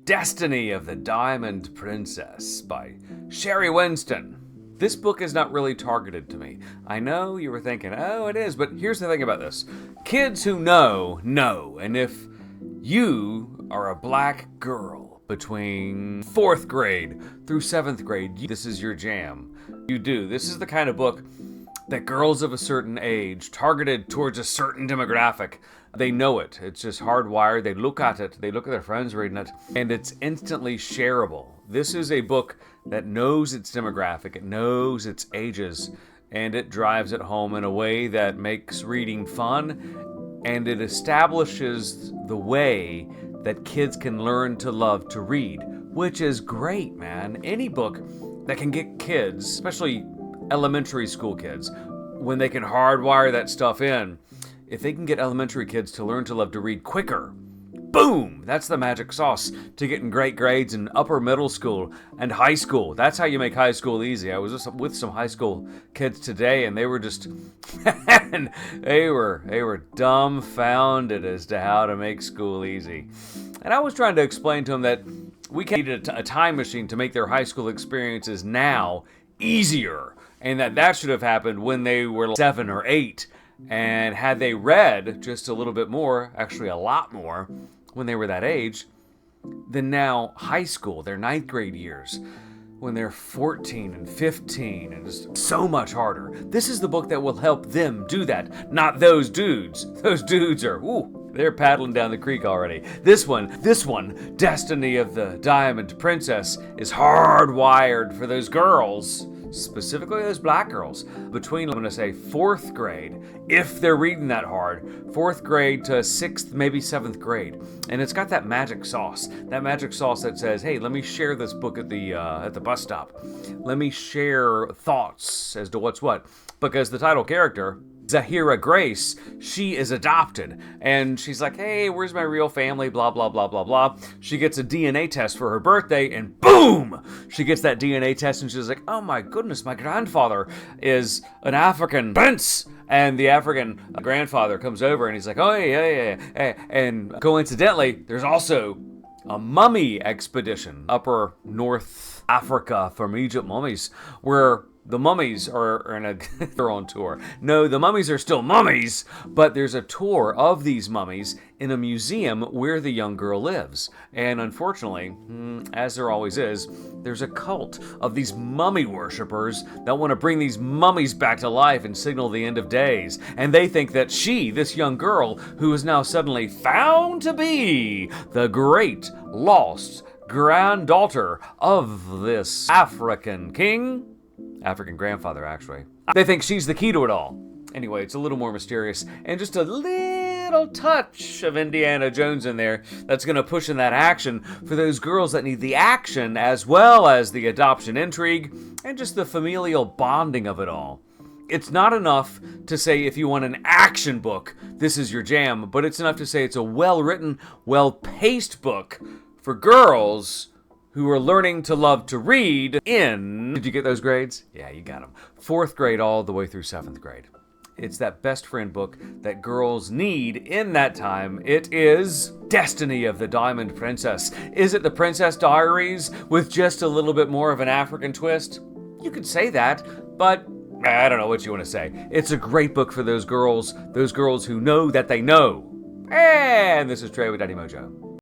Destiny of the Diamond Princess by Sherry Winston. This book is not really targeted to me. I know you were thinking, oh, it is, but here's the thing about this. Kids who know, and if you are a black girl between 4th grade through 7th grade, this is your jam. You do. This is the kind of book that girls of a certain age, targeted towards a certain demographic, they know it. It's just hardwired. They look at it. They look at their friends reading it, and it's instantly shareable. This is a book that knows its demographic, it knows its ages, and it drives it home in a way that makes reading fun, and it establishes the way that kids can learn to love to read, which is great, man. Any book that can get kids, especially elementary school kids, when they can hardwire that stuff in, if they can get elementary kids to learn to love to read quicker, boom, that's the magic sauce to getting great grades in upper middle school and high school. That's how you make high school easy. I was just with some high school kids today, and they were just, man, they were dumbfounded as to how to make school easy. And I was trying to explain to them that we can't need a time machine to make their high school experiences now easier, and that should have happened when they were 7 or 8. And had they read just a little bit more, actually a lot more, when they were that age, then now high school, their 9th grade years, when they're 14 and 15, and just so much harder. This is the book that will help them do that, not those dudes. Those dudes are, they're paddling down the creek already. This one, Destiny of the Diamond Princess, is hardwired for those girls, specifically those black girls, between, I'm going to say, 4th grade, if they're reading that hard, 4th grade to 6th, maybe 7th grade. And it's got that magic sauce that says, hey, let me share this book at the bus stop. Let me share thoughts as to what's what. Because the title character, Zahira Grace, she is adopted, and she's like, hey, where's my real family, blah, blah, blah, blah, blah. She gets a DNA test for her birthday, and boom! She gets that DNA test, and she's like, oh my goodness, my grandfather is an African prince. And the African grandfather comes over, and he's like, oh, yeah. And coincidentally, there's also a mummy expedition, upper North Africa from Egypt mummies, where the mummies are they're on tour. No, the mummies are still mummies, but there's a tour of these mummies in a museum where the young girl lives. And unfortunately, as there always is, there's a cult of these mummy worshippers that want to bring these mummies back to life and signal the end of days. And they think that she, this young girl, who is now suddenly found to be the great lost granddaughter of this African king, African grandfather, actually. They think she's the key to it all. Anyway, it's a little more mysterious, and just a little touch of Indiana Jones in there that's going to push in that action for those girls that need the action as well as the adoption intrigue and just the familial bonding of it all. It's not enough to say if you want an action book, this is your jam, but it's enough to say it's a well-written, well-paced book for girls who are learning to love to read in... Did you get those grades? Yeah, you got them. 4th grade all the way through 7th grade. It's that best friend book that girls need in that time. It is Destiny of the Diamond Princess. Is it the Princess Diaries with just a little bit more of an African twist? You could say that, but I don't know what you want to say. It's a great book for those girls who know that they know. And this is Trey with Daddy Mojo.